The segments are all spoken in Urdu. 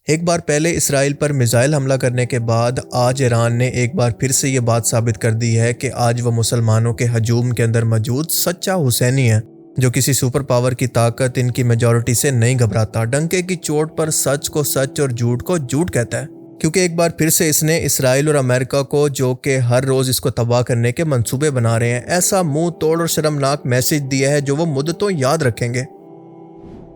ایک بار پہلے اسرائیل پر میزائل حملہ کرنے کے بعد آج ایران نے ایک بار پھر سے یہ بات ثابت کر دی ہے کہ آج وہ مسلمانوں کے ہجوم کے اندر موجود سچا حسینی ہے، جو کسی سپر پاور کی طاقت ان کی میجورٹی سے نہیں گھبراتا، ڈنکے کی چوٹ پر سچ کو سچ اور جھوٹ کو جھوٹ کہتا ہے، کیونکہ ایک بار پھر سے اس نے اسرائیل اور امریکہ کو، جو کہ ہر روز اس کو تباہ کرنے کے منصوبے بنا رہے ہیں، ایسا منہ توڑ اور شرمناک میسج دیا ہے جو وہ مدتوں یاد رکھیں گے۔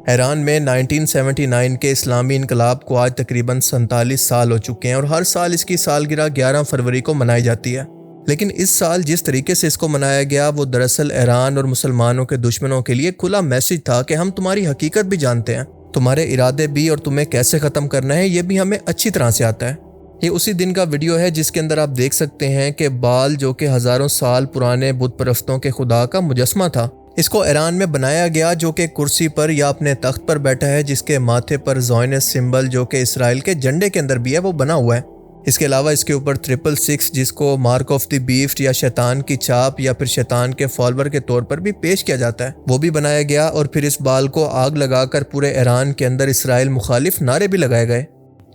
ایران میں 1979 کے اسلامی انقلاب کو آج تقریباً 47 سال ہو چکے ہیں اور ہر سال اس کی سالگرہ 11 فروری کو منائی جاتی ہے، لیکن اس سال جس طریقے سے اس کو منایا گیا وہ دراصل ایران اور مسلمانوں کے دشمنوں کے لیے کھلا میسج تھا کہ ہم تمہاری حقیقت بھی جانتے ہیں، تمہارے ارادے بھی، اور تمہیں کیسے ختم کرنا ہے یہ بھی ہمیں اچھی طرح سے آتا ہے۔ یہ اسی دن کا ویڈیو ہے جس کے اندر آپ دیکھ سکتے ہیں کہ بال، جو کہ ہزاروں سال پرانے بت پرستوں کے خدا کا مجسمہ تھا، اس کو ایران میں بنایا گیا، جو کہ کرسی پر یا اپنے تخت پر بیٹھا ہے، جس کے ماتھے پر زائونسٹ سمبل، جو کہ اسرائیل کے جھنڈے کے اندر بھی ہے، وہ بنا ہوا ہے۔ اس کے علاوہ اس کے اوپر 666 جس کو مارک آف دی بیسٹ یا شیطان کی چھاپ یا پھر شیطان کے فالوور کے طور پر بھی پیش کیا جاتا ہے، وہ بھی بنایا گیا، اور پھر اس بال کو آگ لگا کر پورے ایران کے اندر اسرائیل مخالف نعرے بھی لگائے گئے۔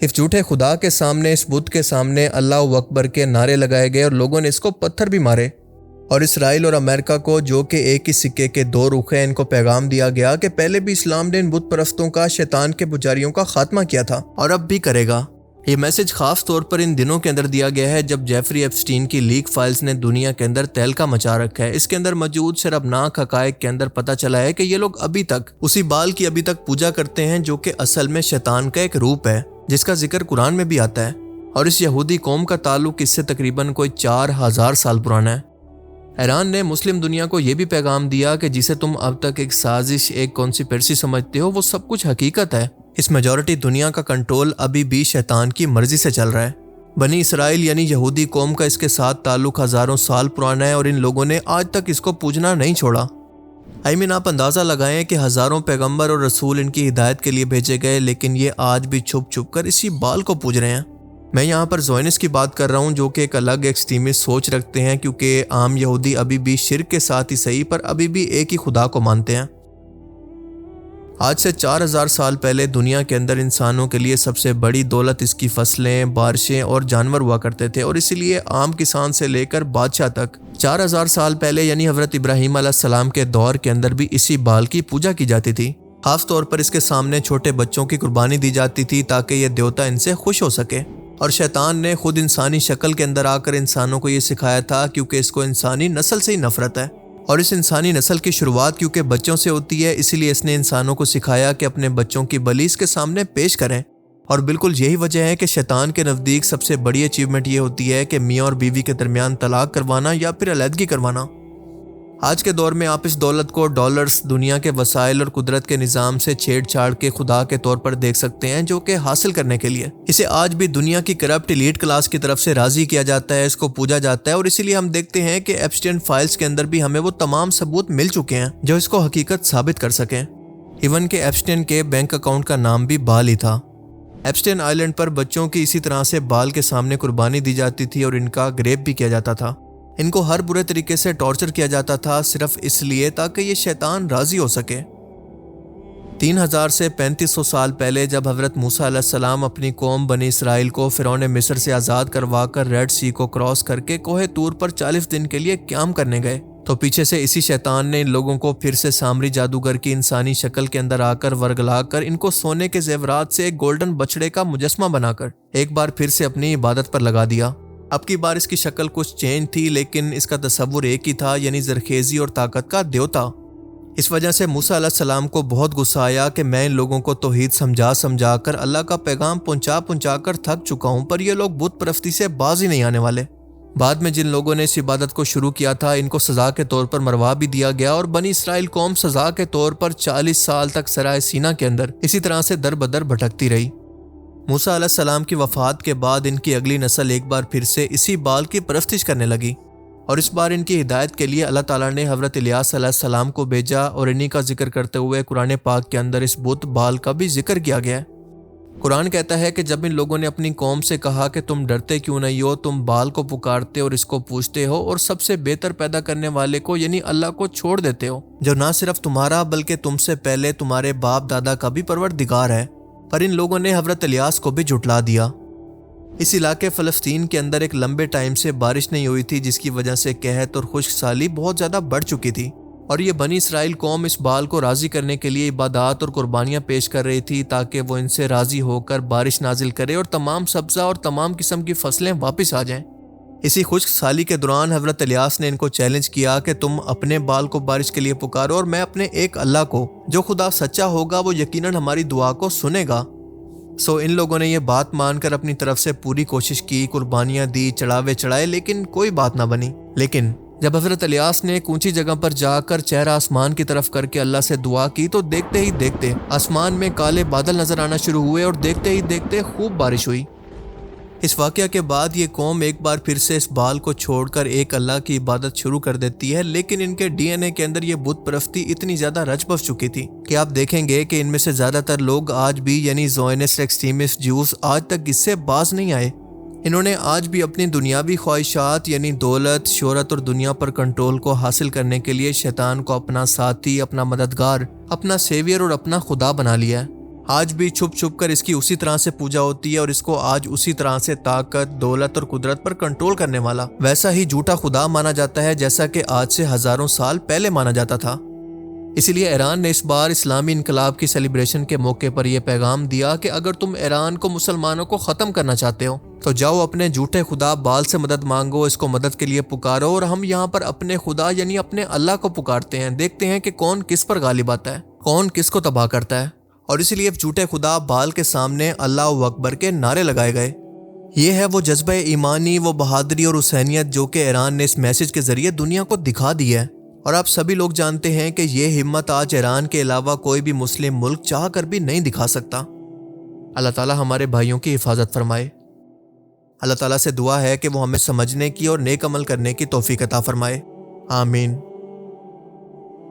اس جھوٹے خدا کے سامنے، اس بت کے سامنے اللہ اکبر کے نعرے لگائے گئے اور لوگوں نے اس کو پتھر بھی مارے، اور اسرائیل اور امریکہ کو، جو کہ ایک ہی سکے کے دو رخ ہیں، ان کو پیغام دیا گیا کہ پہلے بھی اسلام نے ان بت پرستوں کا، شیطان کے پجاریوں کا خاتمہ کیا تھا اور اب بھی کرے گا۔ یہ میسج خاص طور پر ان دنوں کے اندر دیا گیا ہے جب جیفری ایپسٹین کی لیک فائلز نے دنیا کے اندر تہلکہ مچا رکھا ہے۔ اس کے اندر موجود شرمناک حقائق کے اندر پتہ چلا ہے کہ یہ لوگ ابھی تک اسی بال کی ابھی تک پوجا کرتے ہیں، جو کہ اصل میں شیطان کا ایک روپ ہے، جس کا ذکر قرآن میں بھی آتا ہے، اور اس یہودی قوم کا تعلق اس سے تقریباً کوئی 4000 سال پرانا ہے۔ ایران نے مسلم دنیا کو یہ بھی پیغام دیا کہ جسے تم اب تک ایک سازش، ایک کانسپیرسی سمجھتے ہو، وہ سب کچھ حقیقت ہے۔ اس میجورٹی دنیا کا کنٹرول ابھی بھی شیطان کی مرضی سے چل رہا ہے۔ بنی اسرائیل یعنی یہودی قوم کا اس کے ساتھ تعلق ہزاروں سال پرانا ہے، اور ان لوگوں نے آج تک اس کو پوجنا نہیں چھوڑا۔ آپ اندازہ لگائیں کہ ہزاروں پیغمبر اور رسول ان کی ہدایت کے لیے بھیجے گئے، لیکن یہ آج بھی چھپ چھپ کر اسی بال کو پوج رہے ہیں۔ میں یہاں پر زائونسٹ کی بات کر رہا ہوں، جو کہ ایک الگ ایکسٹریمسٹ سوچ رکھتے ہیں، کیونکہ عام یہودی ابھی بھی شرک کے ساتھ ہی صحیح پر ابھی بھی ایک ہی خدا کو مانتے ہیں۔ آج سے 4000 سال پہلے دنیا کے اندر انسانوں کے لیے سب سے بڑی دولت اس کی فصلیں، بارشیں اور جانور ہوا کرتے تھے، اور اسی لیے عام کسان سے لے کر بادشاہ تک 4000 سال پہلے یعنی حضرت ابراہیم علیہ السلام کے دور کے اندر بھی اسی بال کی پوجا کی جاتی تھی۔ خاص طور پر اس کے سامنے چھوٹے بچوں کی قربانی دی جاتی تھی تاکہ یہ دیوتا ان سے خوش ہو سکے، اور شیطان نے خود انسانی شکل کے اندر آ کر انسانوں کو یہ سکھایا تھا، کیونکہ اس کو انسانی نسل سے ہی نفرت ہے، اور اس انسانی نسل کی شروعات کیونکہ بچوں سے ہوتی ہے، اسی لیے اس نے انسانوں کو سکھایا کہ اپنے بچوں کی بلی اس کے سامنے پیش کریں، اور بالکل یہی وجہ ہے کہ شیطان کے نزدیک سب سے بڑی اچیومنٹ یہ ہوتی ہے کہ میاں اور بیوی کے درمیان طلاق کروانا یا پھر علیحدگی کروانا۔ آج کے دور میں آپ اس دولت کو ڈالرز، دنیا کے وسائل اور قدرت کے نظام سے چھیڑ چھاڑ کے خدا کے طور پر دیکھ سکتے ہیں، جو کہ حاصل کرنے کے لیے اسے آج بھی دنیا کی کرپٹ ایلیٹ کلاس کی طرف سے راضی کیا جاتا ہے، اس کو پوجا جاتا ہے، اور اسی لیے ہم دیکھتے ہیں کہ ایپسٹین فائلز کے اندر بھی ہمیں وہ تمام ثبوت مل چکے ہیں جو اس کو حقیقت ثابت کر سکیں۔ ایون کہ ایپسٹین کے بینک اکاؤنٹ کا نام بھی بال ہی تھا۔ ایپسٹین آئلینڈ پر بچوں کی اسی طرح سے بال کے سامنے قربانی دی جاتی تھی اور ان کا گریپ بھی کیا جاتا تھا۔ ان کو ہر برے طریقے سے ٹارچر کیا جاتا تھا، صرف اس لیے تاکہ یہ شیطان راضی ہو سکے۔ 3000 سے 3500 سال پہلے جب حضرت موسیٰ علیہ السلام اپنی قوم بنی اسرائیل کو فرعون مصر سے آزاد کروا کر ریڈ سی کو کراس کر کے کوہ طور پر 40 دن کے لیے قیام کرنے گئے تو پیچھے سے اسی شیطان نے ان لوگوں کو پھر سے سامری جادوگر کی انسانی شکل کے اندر آ کر ورگلا کر ان کو سونے کے زیورات سے ایک گولڈن بچڑے کا مجسمہ بنا کر ایک بار پھر سے اپنی عبادت پر لگا دیا۔ اب کی بار اس کی شکل کچھ چینج تھی لیکن اس کا تصور ایک ہی تھا، یعنی زرخیزی اور طاقت کا دیوتا۔ اس وجہ سے موسیٰ علیہ السلام کو بہت غصہ آیا کہ میں ان لوگوں کو توحید سمجھا کر اللہ کا پیغام پہنچا کر تھک چکا ہوں، پر یہ لوگ بت پرستی سے باز ہی نہیں آنے والے۔ بعد میں جن لوگوں نے اس عبادت کو شروع کیا تھا ان کو سزا کے طور پر مروا بھی دیا گیا، اور بنی اسرائیل قوم سزا کے طور پر 40 سال تک سرائے سینا کے اندر اسی طرح سے در بدر بھٹکتی رہی۔ موسیٰ علیہ السلام کی وفات کے بعد ان کی اگلی نسل ایک بار پھر سے اسی بال کی پرستش کرنے لگی، اور اس بار ان کی ہدایت کے لیے اللہ تعالیٰ نے حضرت الیاس علیہ السلام کو بھیجا، اور انہی کا ذکر کرتے ہوئے قرآن پاک کے اندر اس بت بال کا بھی ذکر کیا گیا ہے۔ قرآن کہتا ہے کہ جب ان لوگوں نے اپنی قوم سے کہا کہ تم ڈرتے کیوں نہیں ہو، تم بال کو پکارتے اور اس کو پوچھتے ہو اور سب سے بہتر پیدا کرنے والے کو یعنی اللہ کو چھوڑ دیتے ہو، جو نہ صرف تمہارا بلکہ تم سے پہلے تمہارے باپ دادا کا بھی پروردگار ہے۔ پر ان لوگوں نے حضرت الیاس کو بھی جھٹلا دیا۔ اس علاقے فلسطین کے اندر ایک لمبے ٹائم سے بارش نہیں ہوئی تھی، جس کی وجہ سے قحط اور خشک سالی بہت زیادہ بڑھ چکی تھی، اور یہ بنی اسرائیل قوم اس بال کو راضی کرنے کے لیے عبادات اور قربانیاں پیش کر رہی تھی تاکہ وہ ان سے راضی ہو کر بارش نازل کرے اور تمام سبزہ اور تمام قسم کی فصلیں واپس آ جائیں۔ اسی خشک سالی کے دوران حضرت الیاس نے ان کو چیلنج کیا کہ تم اپنے بال کو بارش کے لیے پکارو اور میں اپنے ایک اللہ کو، جو خدا سچا ہوگا وہ یقیناً ہماری دعا کو سنے گا۔ ان لوگوں نے یہ بات مان کر اپنی طرف سے پوری کوشش کی، قربانیاں دی، چڑھاوے چڑھائے، لیکن کوئی بات نہ بنی۔ لیکن جب حضرت الیاس نے ایک اونچی جگہ پر جا کر چہرہ آسمان کی طرف کر کے اللہ سے دعا کی تو دیکھتے ہی دیکھتے آسمان میں کالے بادل نظر آنا شروع ہوئے، اور دیکھتے ہی دیکھتے خوب بارش ہوئی۔ اس واقعہ کے بعد یہ قوم ایک بار پھر سے اس بال کو چھوڑ کر ایک اللہ کی عبادت شروع کر دیتی ہے، لیکن ان کے ڈی این اے کے اندر یہ بت پرستی اتنی زیادہ رچ بس چکی تھی کہ آپ دیکھیں گے کہ ان میں سے زیادہ تر لوگ آج بھی یعنی زائونسٹ ایکسٹریمسٹ جیوز آج تک اس سے باز نہیں آئے۔ انہوں نے آج بھی اپنی دنیاوی خواہشات یعنی دولت، شہرت اور دنیا پر کنٹرول کو حاصل کرنے کے لیے شیطان کو اپنا ساتھی، اپنا مددگار، اپنا سیویئر اور اپنا خدا بنا لیا ہے۔ آج بھی چھپ چھپ کر اس کی اسی طرح سے پوجا ہوتی ہے، اور اس کو آج اسی طرح سے طاقت، دولت اور قدرت پر کنٹرول کرنے والا ویسا ہی جھوٹا خدا مانا جاتا ہے جیسا کہ آج سے ہزاروں سال پہلے مانا جاتا تھا۔ اسی لیے ایران نے اس بار اسلامی انقلاب کی سیلیبریشن کے موقع پر یہ پیغام دیا کہ اگر تم ایران کو، مسلمانوں کو ختم کرنا چاہتے ہو تو جاؤ اپنے جھوٹے خدا بال سے مدد مانگو، اس کو مدد کے لیے پکارو، اور ہم یہاں پر اپنے خدا یعنی اپنے اللہ کو پکارتے ہیں، دیکھتے ہیں کہ کون کس پر غالب آتا ہے، کون کس کو تباہ کرتا ہے۔ اور اسی لیے جھوٹے خدا بال کے سامنے اللہ اکبر کے نعرے لگائے گئے۔ یہ ہے وہ جذبہ ایمانی، وہ بہادری اور حسینیت جو کہ ایران نے اس میسج کے ذریعے دنیا کو دکھا دی ہے، اور آپ سبھی لوگ جانتے ہیں کہ یہ ہمت آج ایران کے علاوہ کوئی بھی مسلم ملک چاہ کر بھی نہیں دکھا سکتا۔ اللہ تعالیٰ ہمارے بھائیوں کی حفاظت فرمائے۔ اللہ تعالیٰ سے دعا ہے کہ وہ ہمیں سمجھنے کی اور نیک عمل کرنے کی توفیق عطا فرمائے۔ آمین۔